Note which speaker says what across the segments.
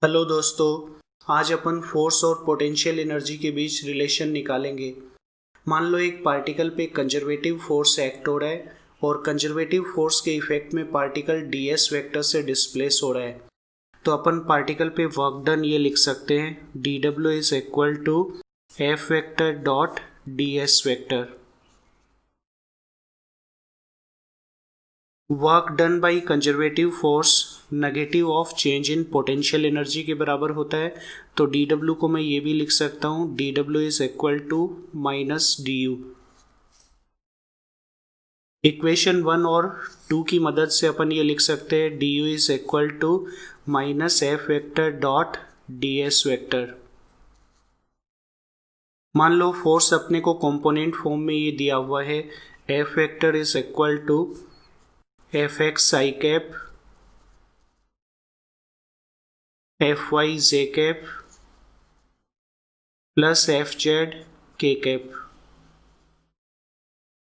Speaker 1: Hello दोस्तों, आज अपन force और पोटेंशियल एनर्जी के बीच रिलेशन निकालेंगे। मान लो एक पार्टिकल पे कंजर्वेटिव फोर्स एक्ट हो रहा है और कंजर्वेटिव फोर्स के इफेक्ट में पार्टिकल ds वेक्टर से डिस्प्लेस हो रहा है। तो अपन पार्टिकल पे वर्क डन ये लिख सकते हैं dw is equal to f vector dot ds vector. Work done by conservative force negative of change in potential energy के बराबर होता है। तो dw को मैं ये भी लिख सकता हूँ dw is equal to minus du। Equation 1 और 2 की मदद से अपन ये लिख सकते हैं du is equal to minus F vector dot ds vector. मान लो फोर्स अपने को कंपोनेंट फॉर्म में ये दिया हुआ है F vector is equal to F X I cap F Y J cap plus F Z K cap.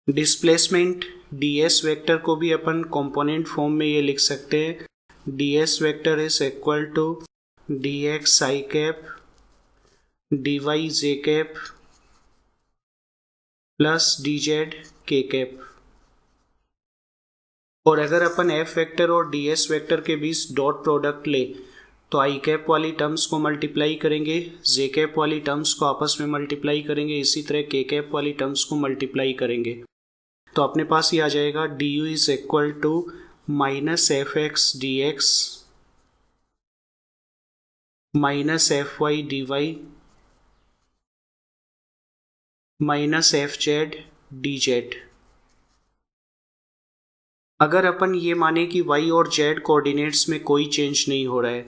Speaker 1: Displacement ds vector को भी अपन कंपोनेंट फॉर्म में ये लिख सकते हैं ds vector is equal to dx I cap dy J cap plus dz K cap. और अगर अपन f वेक्टर और ds वेक्टर के बीच डॉट प्रोडक्ट ले तो आई कैप वाली टर्म्स को मल्टीप्लाई करेंगे, जे कैप वाली टर्म्स को आपस में मल्टीप्लाई करेंगे, इसी तरह के कैप वाली टर्म्स को मल्टीप्लाई करेंगे। तो अपने पास ये आ जाएगा du is equal to minus F X D X minus F Y D Y minus F Z D Z. अगर अपन ये माने कि y और z कोऑर्डिनेट्स में कोई चेंज नहीं हो रहा है,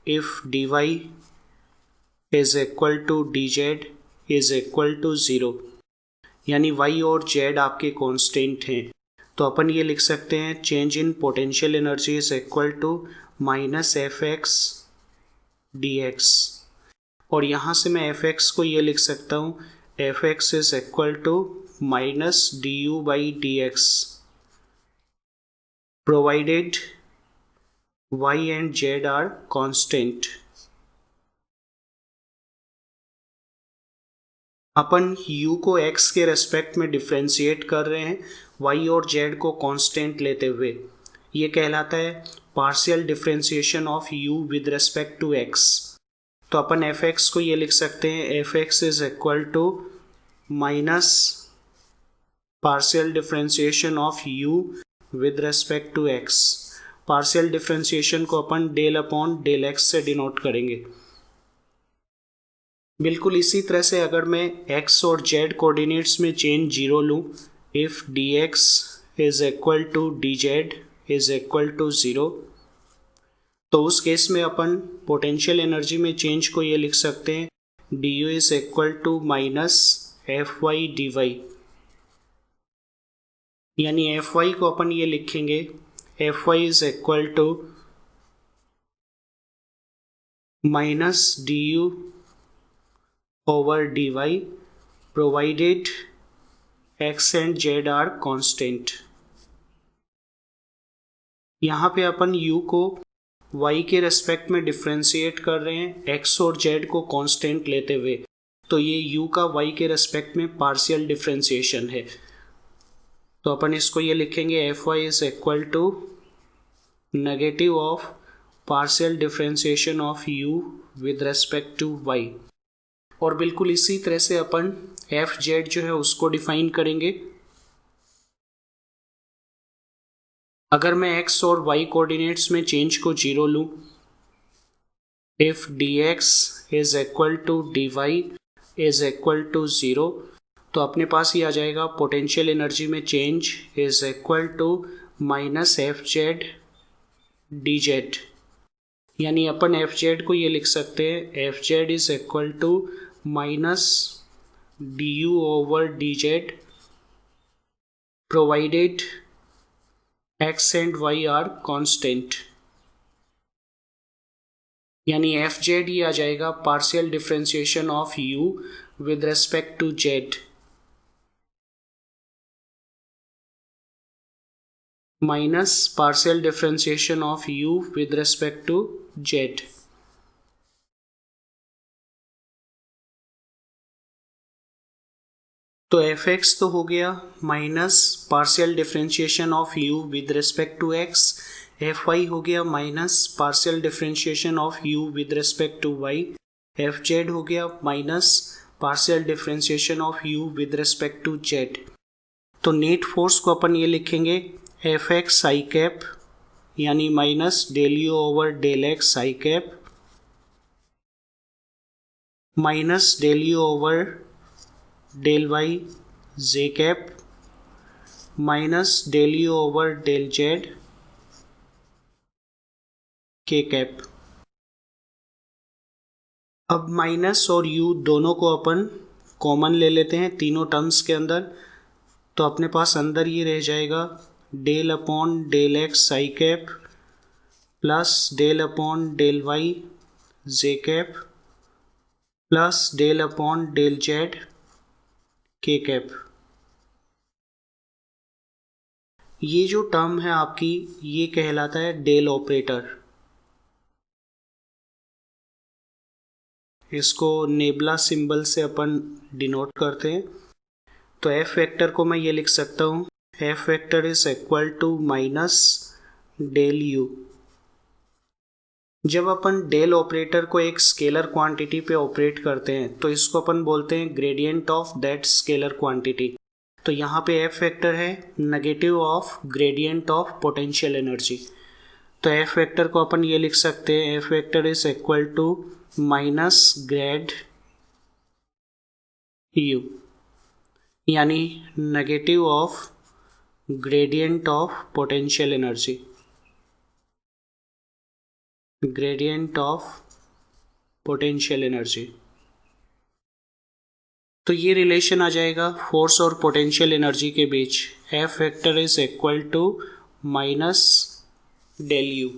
Speaker 1: if dy is equal to dz is equal to 0, यानी y और z आपके कांस्टेंट हैं, तो अपन ये लिख सकते हैं change in potential energy is equal to minus F X D X. और यहाँ से मैं एफ एक्स को ये लिख सकता हूँ F X is equal to minus D U by D X provided y and z are constant। अपन u को x के रेस्पेक्ट में डिफ्रेंशिएट कर रहे हैं y और z को कांस्टेंट लेते हुए। ये कहलाता है partial differentiation of u with respect to x। तो अपन fx को ये लिख सकते हैं fx is equal to minus partial differentiation of u with respect to x। Partial differentiation को अपन डेल अपॉन डेल x से डिनोट करेंगे। बिल्कुल इसी तरह से अगर मैं x और z कोऑर्डिनेट्स में चेंज 0 लूँ, if dx is equal to dz is equal to 0, तो उस केस में अपन पोटेंशियल एनर्जी में चेंज को ये लिख सकते हैं du is equal to minus F Y D Y. यानी एफ वाई को अपन ये लिखेंगे F Y is equal to minus D U over D Y provided X and Z are constant. यहाँ पे अपन u को y के रेस्पेक्ट में डिफ्रेंशिएट कर रहे हैं x और z को कांस्टेंट लेते हुए, तो ये u का y के रेस्पेक्ट में पार्शियल डिफ्रेंशिएशन है। तो अपन इसको ये लिखेंगे F Y is equal to negative of partial differentiation of u with respect to y। और बिल्कुल इसी तरह से अपन एफ जेड जो है उसको डिफाइन करेंगे। अगर मैं x और y कोऑर्डिनेट्स में चेंज को 0 लूँ, if dx is equal to dy is equal to 0, तो अपने पास ही आ जाएगा पोटेंशियल एनर्जी में change is equal to minus F Z D Z. यानी अपन एफ जेड को ये लिख सकते हैं F Z is equal to minus D U over D Z provided X and Y are constant. यानी एफ जेड ये आ जाएगा partial differentiation of U with respect to Z minus partial differentiation of u with respect to z। तो F X तो हो गया minus partial differentiation of U with respect to X, F Y हो गया minus partial differentiation of U with respect to Y, F Z हो गया minus partial differentiation of U with respect to Z. तो net force को अपन ये लिखेंगे F X I cap यानी minus del U over del X I cap minus del U over del Y J cap minus del U over del Z K cap. अब minus और U दोनों को अपन common ले लेते हैं तीनों terms के अंदर, तो अपने पास अंदर ये रह जाएगा del upon del X I cap plus del upon del Y J cap plus del upon del Z K cap. ये जो टर्म है आपकी ये कहलाता है डेल ऑपरेटर। इसको नेबुला सिंबल से अपन डिनोट करते हैं। तो एफ वेक्टर को मैं ये लिख सकता हूँ F vector is equal to minus del U. जब अपन डेल ऑपरेटर को एक स्केलर क्वांटिटी पे ऑपरेट करते हैं तो इसको अपन बोलते हैं gradient of that scalar quantity. तो यहाँ पे एफ वेक्टर है negative of gradient of potential energy. तो एफ वेक्टर को अपन ये लिख सकते हैं F vector is equal to minus grad U यानी negative of gradient of potential energy, gradient of potential energy. तो ये रिलेशन आ जाएगा फोर्स और पोटेंशियल एनर्जी के बीच, F vector is equal to minus del you.